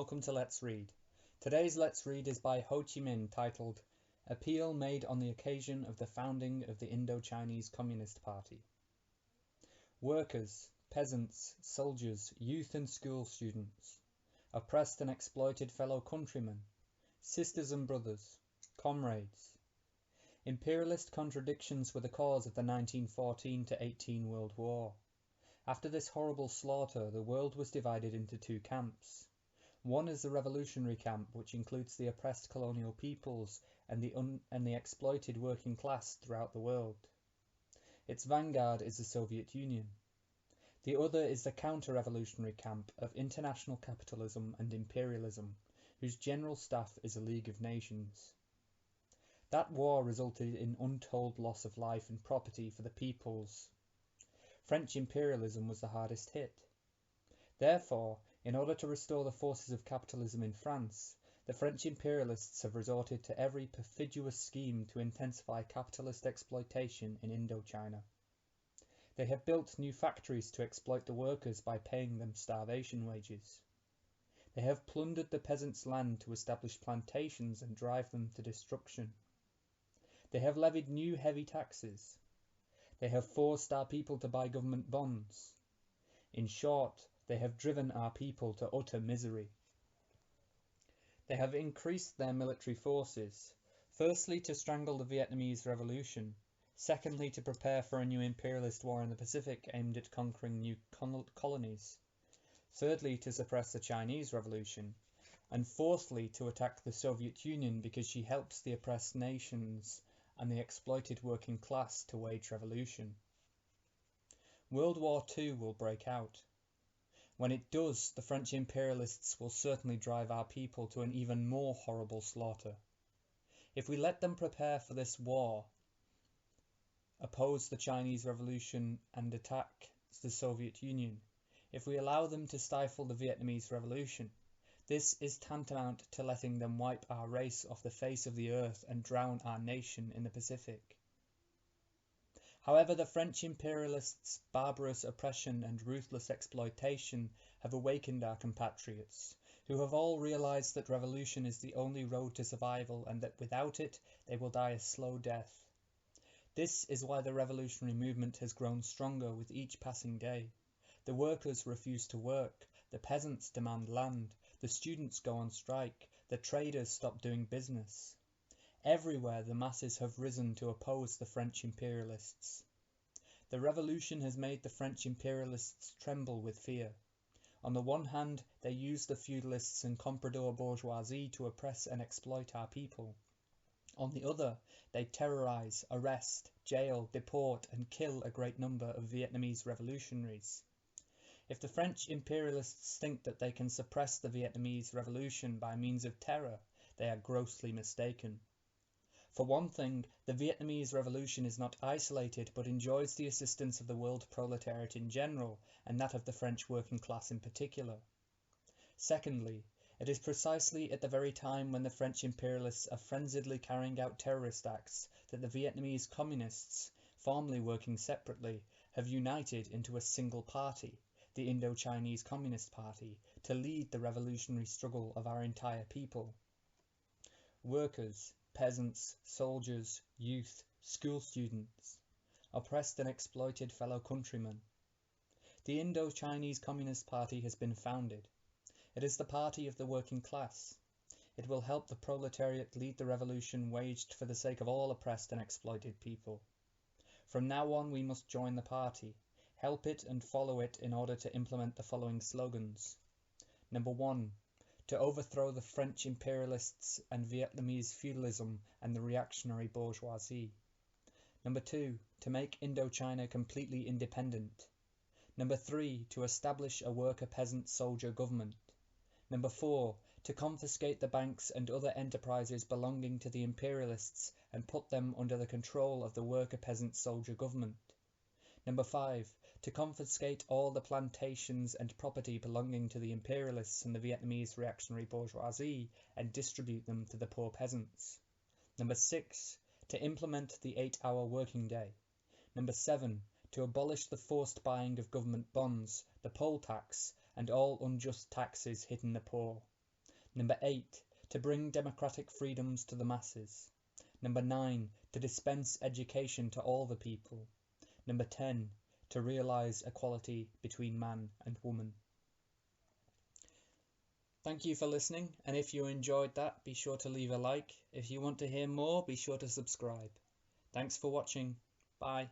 welcome to Let's Read. Today's Let's Read is by Ho Chí Minh, titled Appeal Made on the Occasion of the Founding of the Indochinese Communist Party. Workers, peasants, soldiers, youth and school students, oppressed and exploited fellow countrymen, sisters and brothers, comrades. Imperialist contradictions were the cause of the 1914-18 World War. After this horrible slaughter, the world was divided into two camps. One is the revolutionary camp, which includes the oppressed colonial peoples and the exploited working class throughout the world. Its vanguard is the Soviet Union. The other is the counter-revolutionary camp of international capitalism and imperialism, whose general staff is a League of Nations. That war resulted in untold loss of life and property for the peoples. French imperialism was the hardest hit. Therefore, in order to restore the forces of capitalism in France, the French imperialists have resorted to every perfidious scheme to intensify capitalist exploitation in Indochina. They have built new factories to exploit the workers by paying them starvation wages. They have plundered the peasants' land to establish plantations and drive them to destruction. They have levied new heavy taxes. They have forced our people to buy government bonds. In short, they have driven our people to utter misery. They have increased their military forces, firstly to strangle the Vietnamese Revolution, secondly to prepare for a new imperialist war in the Pacific aimed at conquering new colonies, thirdly to suppress the Chinese Revolution, and fourthly to attack the Soviet Union because she helps the oppressed nations and the exploited working class to wage revolution. World War II will break out. When it does, the French imperialists will certainly drive our people to an even more horrible slaughter. If we let them prepare for this war, oppose the Chinese Revolution and attack the Soviet Union, if we allow them to stifle the Vietnamese Revolution, this is tantamount to letting them wipe our race off the face of the earth and drown our nation in the Pacific. However, the French imperialists' barbarous oppression and ruthless exploitation have awakened our compatriots, who have all realized that revolution is the only road to survival and that without it they will die a slow death. This is why the revolutionary movement has grown stronger with each passing day. The workers refuse to work, the peasants demand land, the students go on strike, the traders stop doing business. Everywhere the masses have risen to oppose the French imperialists. The revolution has made the French imperialists tremble with fear. On the one hand, they use the feudalists and comprador bourgeoisie to oppress and exploit our people. On the other, they terrorize, arrest, jail, deport and kill a great number of Vietnamese revolutionaries. If the French imperialists think that they can suppress the Vietnamese Revolution by means of terror, they are grossly mistaken. For one thing, the Vietnamese Revolution is not isolated but enjoys the assistance of the world proletariat in general and that of the French working class in particular. Secondly, it is precisely at the very time when the French imperialists are frenziedly carrying out terrorist acts that the Vietnamese communists, formerly working separately, have united into a single party, the Indochinese Communist Party, to lead the revolutionary struggle of our entire people. Workers, peasants, soldiers, youth, school students, oppressed and exploited fellow countrymen. The Indochinese Communist Party has been founded. It is the party of the working class. It will help the proletariat lead the revolution waged for the sake of all oppressed and exploited people. From now on we must join the party, help it and follow it in order to implement the following slogans. Number 1. To overthrow the French imperialists and Vietnamese feudalism and the reactionary bourgeoisie. Number 2. To make Indochina completely independent. Number 3. To establish a worker-peasant-soldier government. Number 4. To confiscate the banks and other enterprises belonging to the imperialists and put them under the control of the worker-peasant-soldier government. Number 5. To confiscate all the plantations and property belonging to the imperialists and the Vietnamese reactionary bourgeoisie and distribute them to the poor peasants. Number 6. To implement the 8-hour working day. Number 7. To abolish the forced buying of government bonds, the poll tax, and all unjust taxes hitting the poor. Number 8, to bring democratic freedoms to the masses. Number 9, to dispense education to all the people. Number 10, to realise equality between man and woman. Thank you for listening, and if you enjoyed that, be sure to leave a like. If you want to hear more, be sure to subscribe. Thanks for watching. Bye.